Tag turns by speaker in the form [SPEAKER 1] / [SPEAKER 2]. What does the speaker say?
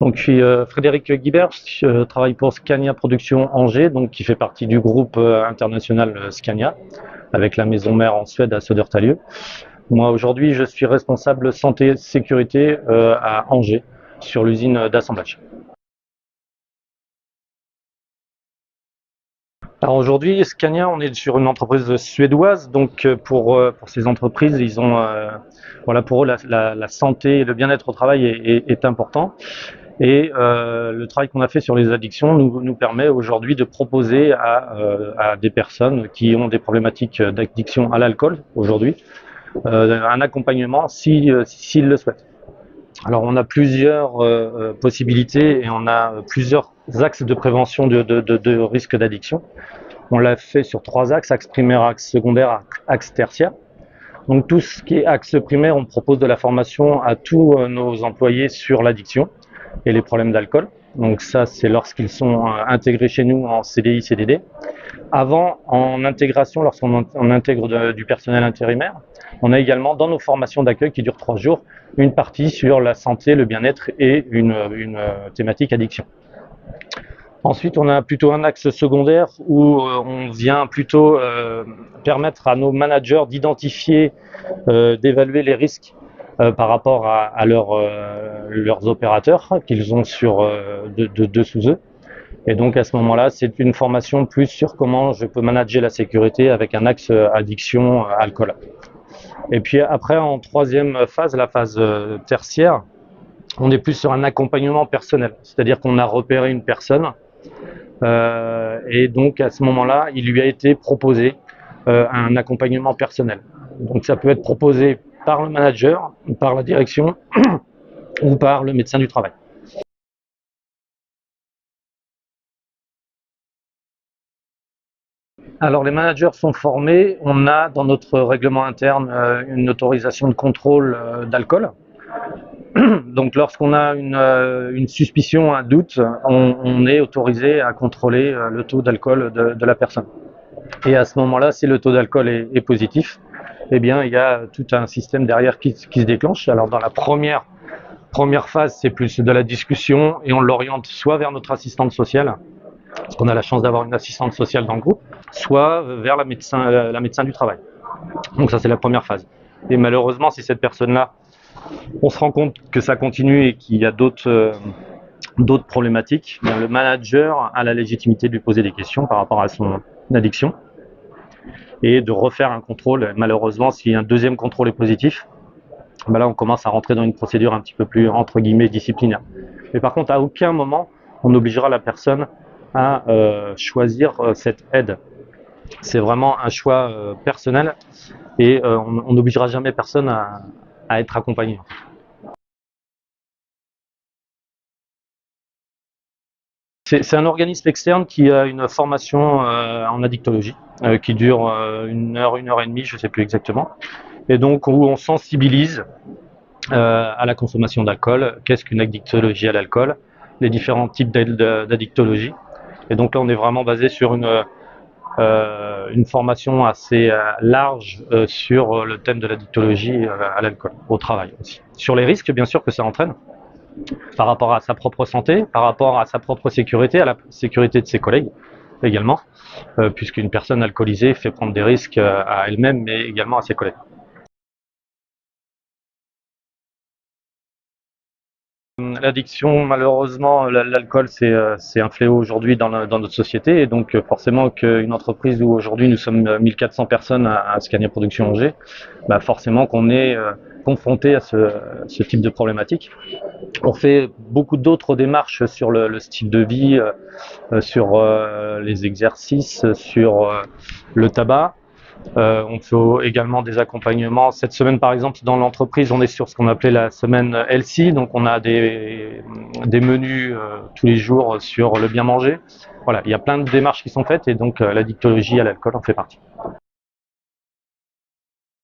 [SPEAKER 1] Donc, je suis Frédéric Guibert, je travaille pour Scania Production Angers, donc qui fait partie du groupe international Scania, avec la maison mère en Suède à Södertälje. Moi, aujourd'hui, je suis responsable santé et sécurité à Angers, sur l'usine d'assemblage. Alors aujourd'hui, Scania, on est sur une entreprise suédoise, donc pour ces entreprises, ils ont, voilà, pour eux, la santé et le bien-être au travail est important. Et le travail qu'on a fait sur les addictions nous permet aujourd'hui de proposer à des personnes qui ont des problématiques d'addiction à l'alcool aujourd'hui un accompagnement s'ils le souhaitent. Alors on a plusieurs possibilités et on a plusieurs axes de prévention de risque d'addiction. On l'a fait sur 3 axes, axe primaire, axe secondaire, axe tertiaire. Donc tout ce qui est axe primaire, on propose de la formation à tous nos employés sur l'addiction et les problèmes d'alcool. Donc ça, c'est lorsqu'ils sont intégrés chez nous en CDI, CDD. Avant, en intégration, lorsqu'on intègre du personnel intérimaire, on a également dans nos formations d'accueil qui durent 3 jours, une partie sur la santé, le bien-être et une thématique addiction. Ensuite, on a plutôt un axe secondaire où on vient plutôt permettre à nos managers d'identifier, d'évaluer les risques par rapport à leurs opérateurs qu'ils ont sous eux. Et donc à ce moment-là, c'est une formation plus sur comment je peux manager la sécurité avec un axe addiction alcool. Et puis après, en troisième phase, la phase tertiaire, on est plus sur un accompagnement personnel. C'est-à-dire qu'on a repéré une personne et donc à ce moment-là, il lui a été proposé un accompagnement personnel. Donc ça peut être proposé par le manager, par la direction ou par le médecin du travail. Alors les managers sont formés, on a dans notre règlement interne une autorisation de contrôle d'alcool. Donc lorsqu'on a une suspicion, un doute, on est autorisé à contrôler le taux d'alcool de la personne. Et à ce moment-là, si le taux d'alcool est positif, eh bien il y a tout un système derrière qui se déclenche. Alors dans la première phase, c'est plus de la discussion et on l'oriente soit vers notre assistante sociale, parce qu'on a la chance d'avoir une assistante sociale dans le groupe, soit vers la médecin du travail. Donc ça, c'est la première phase. Et malheureusement, si cette personne-là, on se rend compte que ça continue et qu'il y a d'autres problématiques, bien, le manager a la légitimité de lui poser des questions par rapport à son addiction et de refaire un contrôle. Malheureusement, si un deuxième contrôle est positif, ben là, on commence à rentrer dans une procédure un petit peu plus, entre guillemets, disciplinaire. Mais par contre, à aucun moment, on obligera la personne à choisir cette aide. C'est vraiment un choix personnel et on n'obligera jamais personne à être accompagné. C'est un organisme externe qui a une formation en addictologie qui dure 1 heure et demie, je ne sais plus exactement. Et donc où on sensibilise à la consommation d'alcool, qu'est-ce qu'une addictologie à l'alcool, les différents types d'addictologie. Et donc là, on est vraiment basé sur une formation assez large sur le thème de l'addictologie à l'alcool, au travail aussi. Sur les risques, bien sûr, que ça entraîne, par rapport à sa propre santé, par rapport à sa propre sécurité, à la sécurité de ses collègues également, puisqu'une personne alcoolisée fait prendre des risques à elle-même, mais également à ses collègues. L'addiction, malheureusement, l'alcool, c'est un fléau aujourd'hui dans notre société. Et donc, forcément, qu'une entreprise où aujourd'hui nous sommes 1400 personnes à Scania Production Angers, bah forcément qu'on est confronté à ce type de problématique. On fait beaucoup d'autres démarches sur le style de vie, sur les exercices, sur le tabac. On fait également des accompagnements. Cette semaine, par exemple, dans l'entreprise, on est sur ce qu'on appelait la semaine Healthy. Donc, on a des menus tous les jours sur le bien manger. Voilà, il y a plein de démarches qui sont faites et donc l'addictologie à l'alcool en fait partie.